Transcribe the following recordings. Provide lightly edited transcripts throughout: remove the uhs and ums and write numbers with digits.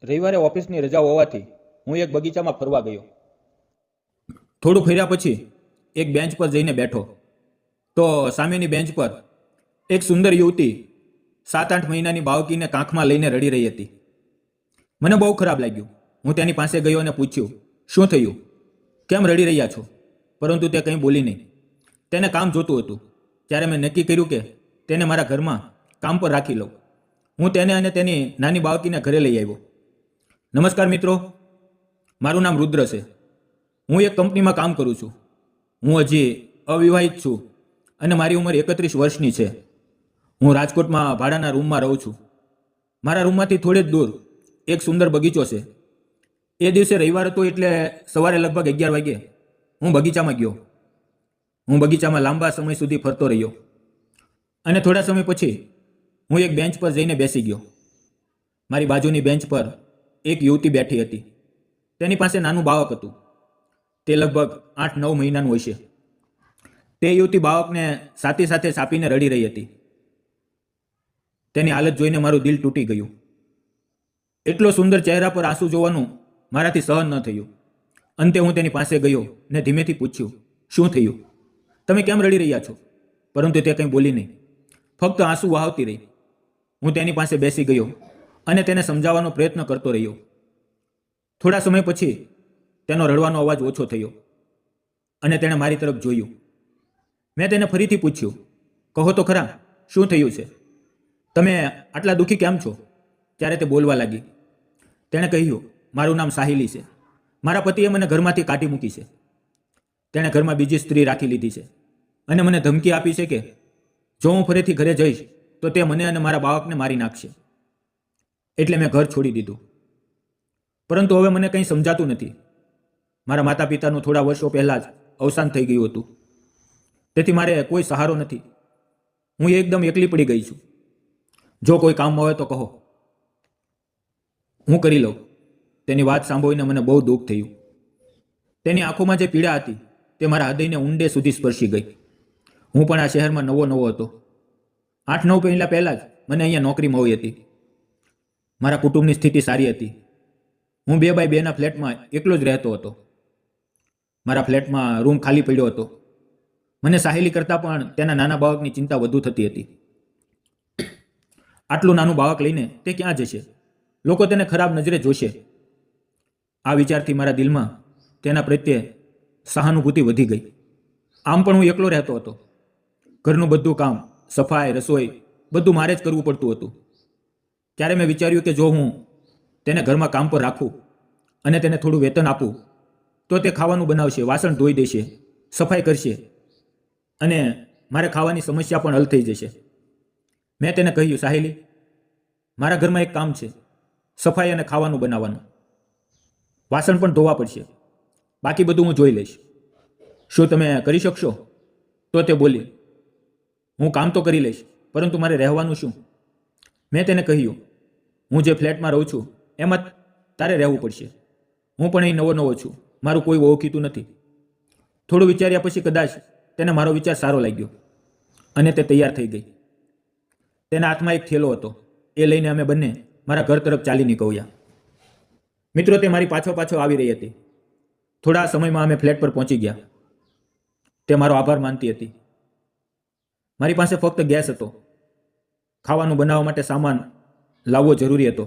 રવિવારે ઓફિસની રજા હોવાથી હું એક બગીચામાં ફરવા ગયો. થોડું ફર્યા પછી એક બેન્ચ પર જઈને બેઠો તો સામેની બેન્ચ પર એક સુંદર યુવતી 7-8 મહિનાની બાળકીને કાંખમાં લઈને રડી રહી હતી. મને બહુ ખરાબ લાગ્યું. હું તેની પાસે ગયો અને પૂછ્યું, શું થયું? કેમ રડી રહ્યા છો? પરંતુ તે કંઈ બોલી નહીં. તેને કામ જોતું હતું. ત્યારે મેં નક્કી કર્યું કે તેને મારા ઘરમાં કામ પર રાખી લઉં. હું તેને અને તેની નાની બાળકીને ઘરે લઈ આવ્યો. નમસ્કાર મિત્રો, મારું નામ રુદ્ર છે. હું એક કંપનીમાં કામ કરું છું. હું હજી અવિવાહિત છું અને મારી ઉંમર 31 વર્ષની છે. હું રાજકોટમાં ભાડાના રૂમમાં રહું છું. મારા રૂમમાંથી થોડે જ દૂર એક સુંદર બગીચો છે. એ દિવસે રવિવાર હતો એટલે સવારે લગભગ 11 વાગે હું બગીચામાં ગયો. હું બગીચામાં લાંબા સમય સુધી ફરતો રહ્યો અને થોડા સમય પછી હું એક બેન્ચ પર જઈને બેસી ગયો. મારી બાજુની બેન્ચ પર એક યુવતી બેઠી હતી. તેની પાસે નાનું બાળક હતું. તે લગભગ 8-9 મહિનાનું હશે. તે યુવતી બાળકને સાથે સાથે ચાપીને રડી રહી હતી. તેની હાલત જોઈને મારું દિલ તૂટી ગયું. એટલો સુંદર ચહેરા પર આંસુ જોવાનું મારાથી સહન ન થયું. અંતે હું તેની પાસે ગયો ને ધીમેથી પૂછ્યું, શું થયું? તમે કેમ રડી રહ્યા છો? પરંતુ તે કંઈ બોલી નહીં. ફક્ત આંસુ વહાવતી રહી. હું તેની પાસે બેસી ગયો અને તેને સમજાવવાનો પ્રયત્ન કરતો રહ્યો. થોડા સમય પછી તેનો રડવાનો અવાજ ઓછો થયો અને તેણે મારી તરફ જોયું. મેં તેને ફરીથી પૂછ્યું, કહો તો ખરા, શું થયું છે? તમે આટલા દુઃખી કેમ છો? ત્યારે તે બોલવા લાગી. તેણે કહ્યું, મારું નામ સાહિલી છે. મારા પતિએ મને ઘરમાંથી કાઢી મૂકી છે. તેણે ઘરમાં બીજી સ્ત્રી રાખી લીધી છે અને મને ધમકી આપી છે કે જો હું ફરીથી ઘરે જઈશ તો તે મને અને મારા બાળકને મારી નાખશે. એટલે મેં ઘર છોડી દીધું. પરંતુ હવે મને કંઈ સમજાતું નથી. મારા માતા પિતાનું થોડા વર્ષો પહેલાં જ અવસાન થઈ ગયું હતું. તેથી મારે કોઈ સહારો નથી. હું એકદમ એકલી પડી ગઈ છું. જો કોઈ કામ હોય તો કહો, હું કરી લઉં. તેની વાત સાંભળીને મને બહુ દુઃખ થયું. તેની આંખોમાં જે પીડા હતી તે મારા હૃદયને ઊંડે સુધી સ્પર્શી ગઈ. હું પણ આ શહેરમાં નવો હતો. 8-9 મહિના પહેલાં જ મને અહીંયા નોકરી મળી હતી. મારા કુટુંબની સ્થિતિ સારી હતી. હું 2x2ના ફ્લેટમાં એકલો જ રહેતો હતો. મારા ફ્લેટમાં રૂમ ખાલી પડ્યો હતો. મને સાહેલી કરતાં પણ તેના નાના બાળકની ચિંતા વધુ થતી હતી. આટલું નાનું બાળક લઈને તે ક્યાં જશે? લોકો તેને ખરાબ નજરે જોશે. આ વિચારથી મારા દિલમાં તેના પ્રત્યે સહાનુભૂતિ વધી ગઈ. આમ પણ હું એકલો રહેતો હતો. ઘરનું બધું કામ, સફાઈ, રસોઈ બધું મારે જ કરવું પડતું હતું. ત્યારે મેં વિચાર્યું કે જો હું તેને ઘરમાં કામ પર રાખું અને તેને થોડું વેતન આપું તો તે ખાવાનું બનાવશે, વાસણ ધોઈ દેશે, સફાઈ કરશે અને મારે ખાવાની સમસ્યા પણ હલ થઈ જશે. મેં તેને કહ્યું, સાહેલી, મારા ઘરમાં એક કામ છે, સફાઈ અને ખાવાનું બનાવવાનું. વાસણ પણ ધોવા પડશે. બાકી બધું હું જોઈ લઈશ. શું તમે કરી શકશો? તો તે બોલી, હું કામ તો કરી લઈશ, પરંતુ મારે રહેવાનું શું? મેં તેને કહ્યું, હું જે ફ્લેટમાં રહું છું એમાં તારે રહેવું પડશે. હું પણ અહીં નવો છું. મારું કોઈ ઓળખીતું નથી. થોડું વિચાર્યા પછી કદાચ તેને મારો વિચાર સારો લાગ્યો અને તે તૈયાર થઈ ગઈ. તેના હાથમાં એક થેલો હતો. એ લઈને અમે બંને મારા ઘર તરફ ચાલી નીકળ્યા. મિત્રો, તે મારી પાછો આવી રહી હતી. થોડા સમયમાં અમે ફ્લેટ પર પહોંચી ગયા. તે મારો આભાર માનતી હતી. મારી પાસે ફક્ત ગેસ હતો. ખાવાનું બનાવવા માટે સામાન લાવવો જરૂરી હતો.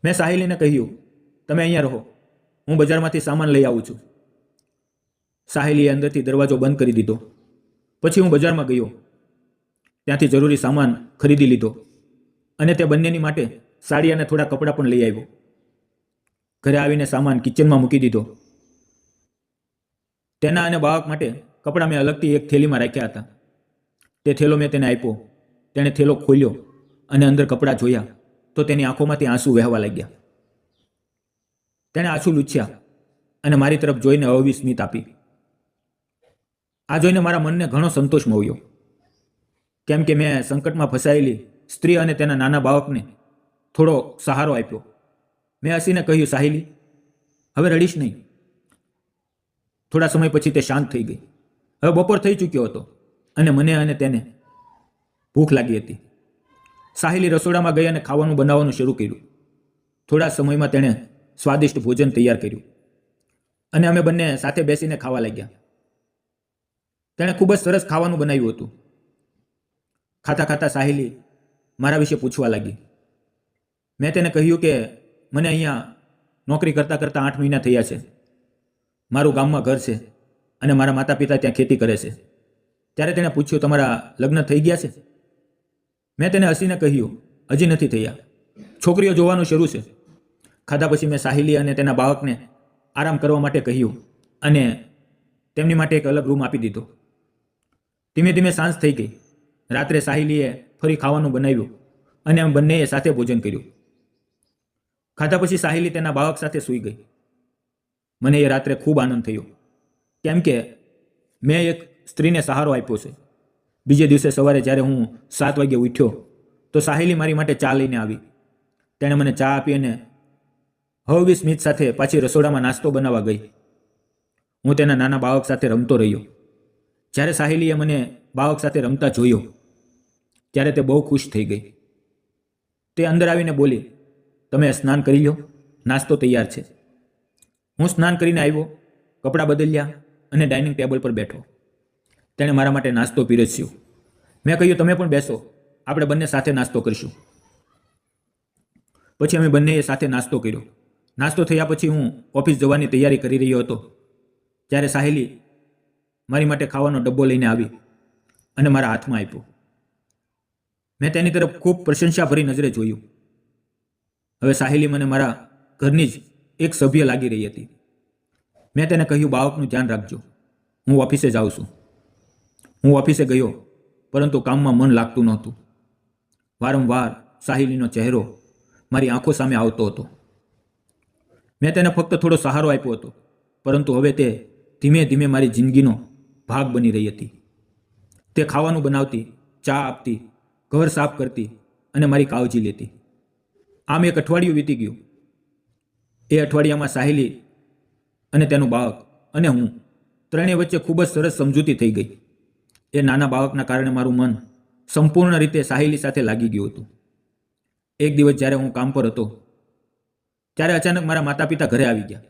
મેં સાહિલીને કહ્યું, તમે અહીંયા રહો, હું બજારમાંથી સામાન લઈ આવું છું. સાહિલીએ અંદરથી દરવાજો બંધ કરી દીધો. પછી હું બજારમાં ગયો. ત્યાંથી જરૂરી સામાન ખરીદી લીધો અને તે બંનેની માટે સાડી અને થોડા કપડાં પણ લઈ આવ્યો. ઘરે આવીને સામાન કિચનમાં મૂકી દીધો. તેના અને બાળક માટે કપડાં મેં અલગથી એક થેલીમાં રાખ્યા હતા. તે થેલો મેં તેને આપ્યો. તેણે થેલો ખોલ્યો અને અંદર કપડાં જોયા તો તેની આંખોમાંથી આંસુ વહેવા લાગ્યા. તેણે આંસુ લૂછ્યા અને મારી તરફ જોઈને અવિસ્મિત સ્મિત આપી. આ જોઈને મારા મનને ઘણો સંતોષ મળ્યો, કેમ કે મેં સંકટમાં ફસાયેલી સ્ત્રી અને તેના નાના બાળકને થોડો સહારો આપ્યો. મેં હસીને કહ્યું, સાહિલી, હવે રડીશ નહીં. થોડા સમય પછી તે શાંત થઈ ગઈ. હવે બપોર થઈ ચૂક્યો હતો અને મને અને તેને ભૂખ લાગી હતી. સાહિલી રસોડામાં ગઈ અને ખાવાનું બનાવવાનું શરૂ કર્યું. થોડા સમયમાં તેણે સ્વાદિષ્ટ ભોજન તૈયાર કર્યું અને અમે બંને સાથે બેસીને ખાવા લાગ્યા. તેણે ખૂબ જ સરસ ખાવાનું બનાવ્યું હતું. ખાતા ખાતા સાહિલી મારા વિશે પૂછવા લાગી. મેં તેને કહ્યું કે મને અહીંયા નોકરી કરતાં કરતાં 8 મહિના થયા છે. મારું ગામમાં ઘર છે અને મારા માતા પિતા ત્યાં ખેતી કરે છે. ત્યારે તેણે પૂછ્યું, તમારા લગ્ન થઈ ગયા છે? મેં તેને હસીને કહ્યું, હજી નથી થયા, છોકરીઓ જોવાનું શરૂ છે. ખાધા પછી મેં સાહિલી અને તેના બાળકને આરામ કરવા માટે કહ્યું અને તેમની માટે એક અલગ રૂમ આપી દીધો. ધીમે ધીમે સાંજ થઈ ગઈ. રાત્રે સાહિલીએ ફરી ખાવાનું બનાવ્યું અને અમે બંનેએ સાથે ભોજન કર્યું. ખાધા પછી સાહિલી તેના બાળક સાથે સૂઈ ગઈ. મને એ રાત્રે ખૂબ આનંદ થયો, કેમ કે મેં એક સ્ત્રીને સહારો આપ્યો છે. બીજે દિવસે સવારે જ્યારે હું 7 વાગે ઉઠ્યો તો સાહિલી મારી માટે ચા લઈને આવી. તેણે મને ચા આપી અને હળવી સ્મિત સાથે પાછી રસોડામાં નાસ્તો બનાવવા ગઈ. હું તેના નાના બાળક સાથે રમતો રહ્યો. જ્યારે સાહિલીએ મને બાળક સાથે રમતા જોયો ત્યારે તે બહુ ખુશ થઈ ગઈ. તે અંદર આવીને બોલી, તમે સ્નાન કરી લો, નાસ્તો તૈયાર છે. હું સ્નાન કરીને આવ્યો, કપડાં બદલ્યા અને ડાઇનિંગ ટેબલ પર બેઠો. તેણે મારા માટે નાસ્તો પીરસ્યો. મેં કહ્યું, તમે પણ બેસો, આપણે બંને સાથે નાસ્તો કરીશું. પછી અમે બંનેએ સાથે નાસ્તો કર્યો. નાસ્તો થયા પછી હું ઓફિસ જવાની તૈયારી કરી રહ્યો હતો ત્યારે સાહિલી મારી માટે ખાવાનો ડબ્બો લઈને આવી અને મારા હાથમાં આપ્યો. મેં તેની તરફ ખૂબ પ્રશંસાભરી નજરે જોયું. હવે સાહિલી મને મારા ઘરની જ એક સભ્ય લાગી રહી હતી. મેં તેને કહ્યું, બાળકનું ધ્યાન રાખજો, હું ઓફિસે જાઉં છું. હું ઓફિસે ગયો, પરંતુ કામમાં મન લાગતું નહોતું. વારંવાર સાહિલીનો ચહેરો મારી આંખો સામે આવતો હતો. મેં તેને ફક્ત થોડો સહારો આપ્યો હતો, પરંતુ હવે તે ધીમે ધીમે મારી જિંદગીનો ભાગ બની રહી હતી. તે ખાવાનું બનાવતી, ચા આપતી, ઘર સાફ કરતી અને મારી કાળજી લેતી. આમ એક અઠવાડિયું વીતી ગયું. એ અઠવાડિયામાં સાહિલી અને તેનું બાળક અને હું ત્રણેય વચ્ચે ખૂબ જ સરસ સમજૂતી થઈ ગઈ. એ નાના બાળકના કારણે મારું મન સંપૂર્ણ રીતે સાહિલી સાથે લાગી ગયું હતું. એક દિવસ જ્યારે હું કામ પર હતો ત્યારે અચાનક મારા માતા પિતા ઘરે આવી ગયા.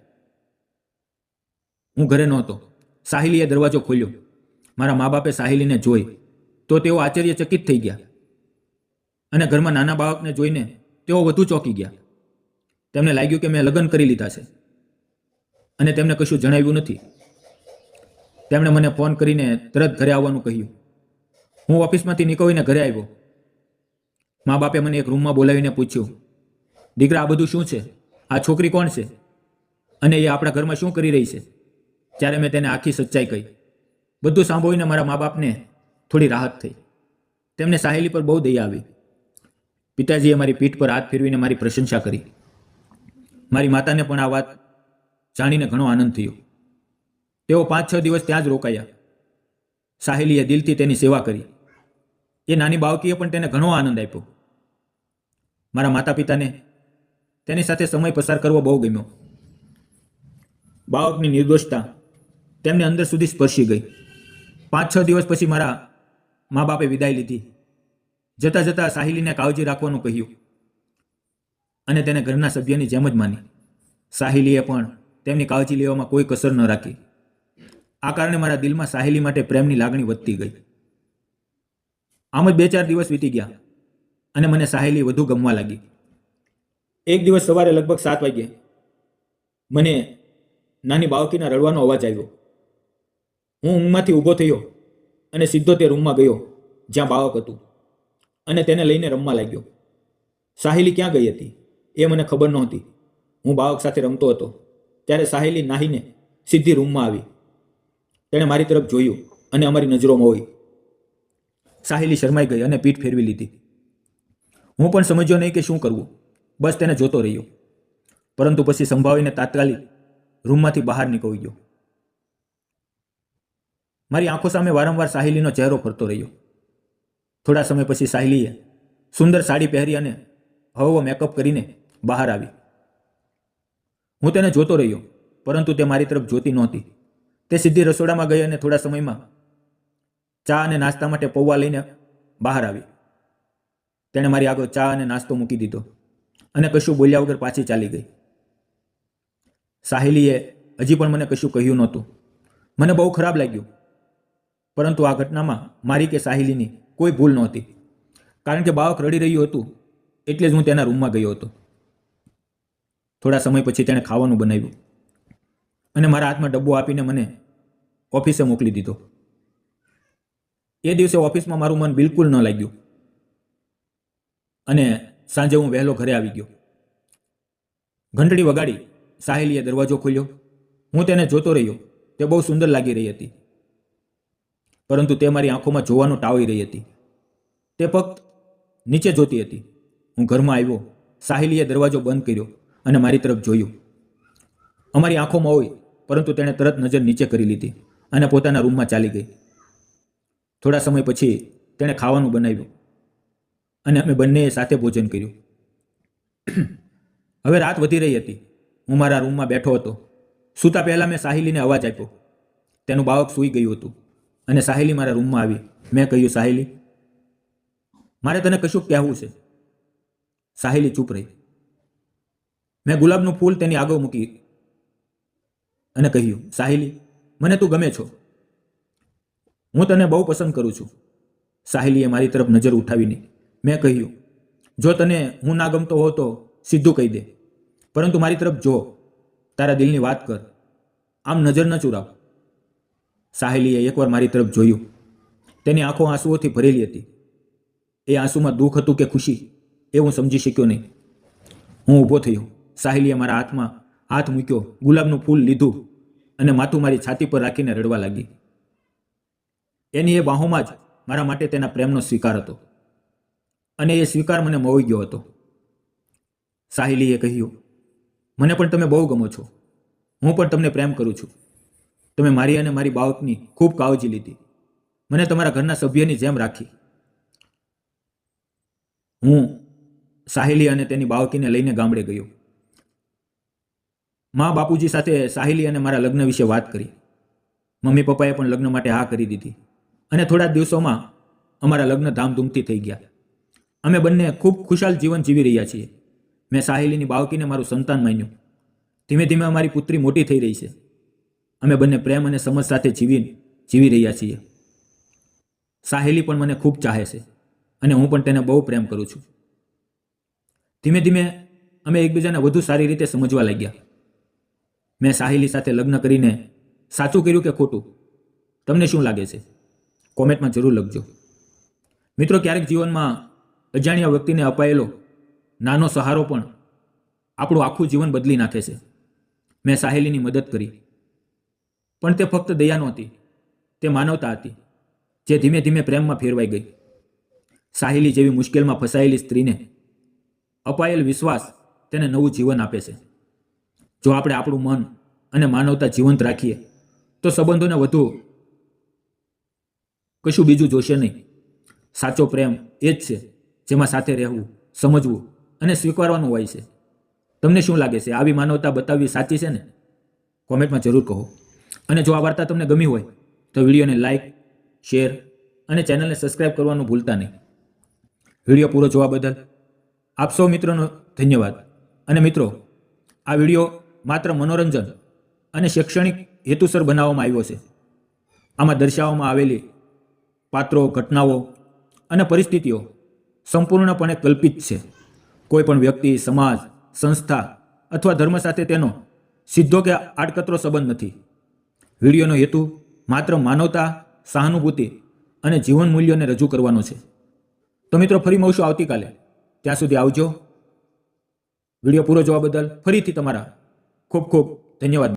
હું ઘરે નહોતો. સાહિલીએ દરવાજો ખોલ્યો. મારા મા બાપે સાહિલીને જોઈ તો તેઓ આશ્ચર્યચકિત થઈ ગયા અને ઘરમાં નાના બાળકને જોઈને તેઓ વધુ ચોંકી ગયા. તેમને લાગ્યું કે મેં લગ્ન કરી લીધા છે અને તેમને કશું જણાવ્યું નથી. તેમણે મને ફોન કરીને તરત ઘરે આવવાનું કહ્યું. હું ઓફિસમાંથી નીકળીને ઘરે આવ્યો. મા બાપે મને એક રૂમમાં બોલાવીને પૂછ્યું, દીકરા, આ બધું શું છે? આ છોકરી કોણ છે અને એ આપણા ઘરમાં શું કરી રહી છે? ત્યારે મેં તેને આખી સચ્ચાઈ કહી. બધું સાંભળીને મારા મા બાપને થોડી રાહત થઈ. તેમને સાહિલી પર બહુ દયા આવી. પિતાજીએ મારી પીઠ પર હાથ ફેરવીને મારી પ્રશંસા કરી. મારી માતાને પણ આ વાત જાણીને ઘણો આનંદ થયો. તેઓ 5-6 દિવસ ત્યાં જ રોકાયા. સાહિલીએ દિલથી તેની સેવા કરી. એ નાની બાળકીએ પણ તેને ઘણો આનંદ આપ્યો. મારા માતા પિતાને તેની સાથે સમય પસાર કરવો બહુ ગમ્યો. બાળકની નિર્દોષતા તેમને અંદર સુધી સ્પર્શી ગઈ. 5-6 દિવસ પછી મારા મા બાપે વિદાય લીધી. જતાં જતાં સાહિલીને કાળજી રાખવાનું કહ્યું અને તેને ઘરના સભ્યની જેમ જ માની. સાહિલીએ પણ તેમની કાળજી લેવામાં કોઈ કસર ન રાખી. આ કારણે મારા દિલમાં સાહિલી માટે પ્રેમની લાગણી વધતી ગઈ. આમ જ 2-4 દિવસ વીતી ગયા અને મને સાહિલી વધુ ગમવા લાગી. એક દિવસ સવારે લગભગ 7 વાગ્યે મને નાની બાળકીના રડવાનો અવાજ આવ્યો. હું ઊંઘમાંથી ઊભો થયો અને સીધો તે રૂમમાં ગયો જ્યાં બાળક હતું અને તેને લઈને રમવા લાગ્યો. સાહિલી ક્યાં ગઈ હતી એ મને ખબર નહોતી. હું બાળક સાથે રમતો હતો ત્યારે સાહિલી નાહીને સીધી રૂમમાં આવી. તેણે મારી તરફ જોયું અને અમારી નજરોમાં હોઈ. સાહિલી શરમાઈ ગઈ અને પીઠ ફેરવી લીધી. હું પણ સમજ્યો નહીં કે શું કરવું. બસ તેને જોતો રહ્યો, પરંતુ પછી સંભાળીને તાત્કાલિક રૂમમાંથી બહાર નીકળી ગયો. મારી આંખો સામે વારંવાર સાહિલીનો ચહેરો ફરતો રહ્યો. થોડા સમય પછી સાહિલીએ સુંદર સાડી પહેરી અને હળવો મેકઅપ કરીને બહાર આવી. હું તેને જોતો રહ્યો, પરંતુ તે મારી તરફ જોતી નહોતી. તે સીધી રસોડામાં ગઈ અને થોડા સમયમાં ચા અને નાસ્તા માટે પૌવા લઈને બહાર આવી. તેણે મારી આગળ ચા અને નાસ્તો મૂકી દીધો અને કશું બોલ્યા વગર પાછી ચાલી ગઈ. સાહેલીએ હજી પણ મને કશું કહ્યું નહોતું. મને બહુ ખરાબ લાગ્યું, પરંતુ આ ઘટનામાં મારી કે સાહેલીની કોઈ ભૂલ નહોતી, કારણ કે બાળક રડી રહ્યું હતું એટલે જ હું તેના રૂમમાં ગયો હતો. થોડા સમય પછી તેણે ખાવાનું બનાવ્યું અને મારા હાથમાં ડબ્બો આપીને મને ઓફિસે મોકલી દીધો. એ દિવસે ઓફિસમાં મારું મન બિલકુલ ન લાગ્યું અને સાંજે હું વહેલો ઘરે આવી ગયો. ઘંટડી વગાડી સાહેલીએ દરવાજો ખોલ્યો. હું તેને જોતો રહ્યો. તે બહુ સુંદર લાગી રહી હતી, પરંતુ તે મારી આંખોમાં જોવાનું ટાળી રહી હતી. તે ફક્ત નીચે જોતી હતી. હું ઘરમાં આવ્યો. સાહેલીએ દરવાજો બંધ કર્યો અને મારી તરફ જોયું. અમારી આંખોમાં હોય, પરંતુ તેણે તરત નજર નીચે કરી લીધી અને પોતાના રૂમમાં ચાલી ગઈ. થોડા સમય પછી તેણે ખાવાનું બનાવ્યું અને અમે બંનેએ સાથે ભોજન કર્યું. હવે રાત વધી રહી હતી. હું મારા રૂમમાં બેઠો હતો. સૂતા પહેલાં મેં સાહેલીને અવાજ આપ્યો. તેનું બાળક સૂઈ ગયું હતું અને સાહેલી મારા રૂમમાં આવી. મેં કહ્યું, સાહેલી, મારે તને કશું કહેવું છે. સાહેલી ચૂપ રહી. મેં ગુલાબનું ફૂલ તેની આગળ મૂકી અને કહ્યું, સાહેલી, મને તું ગમે છો. હું તને બહુ પસંદ કરું છું. સાહેલીએ મારી તરફ નજર ઉઠાવીને મેં કહ્યું, જો તને હું ના ગમતો હો તો સીધું કહી દે, પરંતુ મારી તરફ જો, તારા દિલની વાત કર, આમ નજર ન ચુરાવ. સાહેલીએ એકવાર મારી તરફ જોયું. તેની આંખો આંસુઓથી ભરેલી હતી. એ આંસુમાં દુઃખ હતું કે ખુશી એ હું સમજી શક્યો નહીં. હું ઊભો થયો. સાહેલીએ મારા હાથમાં હાથ મૂક્યો, ગુલાબનું ફૂલ લીધું અને માથું મારી છાતી પર રાખીને રડવા લાગી. એની એ બાહોમાં જ મારા માટે તેના પ્રેમનો સ્વીકાર હતો અને એ સ્વીકાર મને મોહી ગયો હતો. સાહેલીએ કહ્યું, મને પણ તમે બહુ ગમો છો. હું પણ તમને પ્રેમ કરું છું. તમે મારી અને મારી બાળકની ખૂબ કાળજી લીધી. મને તમારા ઘરના સભ્યની જેમ રાખી. હું સાહેલી અને તેની બાળકીને લઈને ગામડે ગયો. મા બાપુજી સાથે સાહેલી અને મારા લગ્ન વિશે વાત કરી. મમ્મી પપ્પાએ પણ લગ્ન માટે હા કરી દીધી અને થોડા દિવસોમાં અમારા લગ્ન ધામધૂમથી થઈ ગયા. અમે બંને ખૂબ ખુશાલ જીવન જીવી રહ્યા છીએ. મેં સાહેલીની બાળકીને મારું સંતાન માન્યું. ધીમે ધીમે અમારી પુત્રી મોટી થઈ રહી છે. અમે બંને પ્રેમ અને સમજ સાથે જીવી રહ્યા છીએ. સાહેલી પણ મને ખૂબ ચાહે છે અને હું પણ તેને બહુ પ્રેમ કરું છું. ધીમે ધીમે અમે એકબીજાને વધુ સારી રીતે સમજવા લાગ્યા. મેં સાહેલી સાથે લગ્ન કરીને સાચું કર્યું કે ખોટું, તમને શું લાગે છે? કોમેન્ટમાં જરૂર લખજો. મિત્રો, ક્યારેક જીવનમાં અજાણ્યા વ્યક્તિને અપાયેલો નાનો સહારો પણ આપણું આખું જીવન બદલી નાખે છે. મેં સાહેલીની મદદ કરી, પણ તે ફક્ત દયા નહોતી, તે માનવતા હતી, જે ધીમે ધીમે પ્રેમમાં ફેરવાઈ ગઈ. સાહેલી જેવી મુશ્કેલમાં ફસાયેલી સ્ત્રીને અપાયેલ વિશ્વાસ તેને નવું જીવન આપે છે. જો આપણે આપણું મન અને માનવતા જીવંત રાખીએ તો સંબંધોને વધુ કશું બીજું જોશે નહીં. સાચો પ્રેમ એ જ છે જેમાં સાથે રહેવું, સમજવું અને સ્વીકારવાનું હોય છે. તમને શું લાગે છે? આવી માનવતા બતાવવી સાચી છે ને? કોમેન્ટમાં જરૂર કહો. અને જો આ વાર્તા તમને ગમી હોય તો વિડીયોને લાઇક, શેર અને ચેનલને સબસ્ક્રાઇબ કરવાનું ભૂલતા નહીં. વિડીયો પૂરો જોવા બદલ આપ સૌ મિત્રોનો ધન્યવાદ. અને મિત્રો, આ વિડીયો માત્ર મનોરંજન અને શૈક્ષણિક હેતુસર બનાવવામાં આવ્યો છે. આમાં દર્શાવવામાં આવેલી પાત્રો, ઘટનાઓ અને પરિસ્થિતિઓ સંપૂર્ણપણે કલ્પિત છે. કોઈ પણ વ્યક્તિ, સમાજ, સંસ્થા અથવા ધર્મ સાથે તેનો સીધો કે આડકતરો સંબંધ નથી. વિડીયોનો હેતુ માત્ર માનવતા, સહાનુભૂતિ અને જીવન મૂલ્યોને રજૂ કરવાનો છે. તો મિત્રો, ફરી મળશું આવતીકાલે. ત્યાં સુધી આવજો. વિડીયો પૂરો જોવા બદલ ફરીથી તમારા ખૂબ ખૂબ ધન્યવાદ.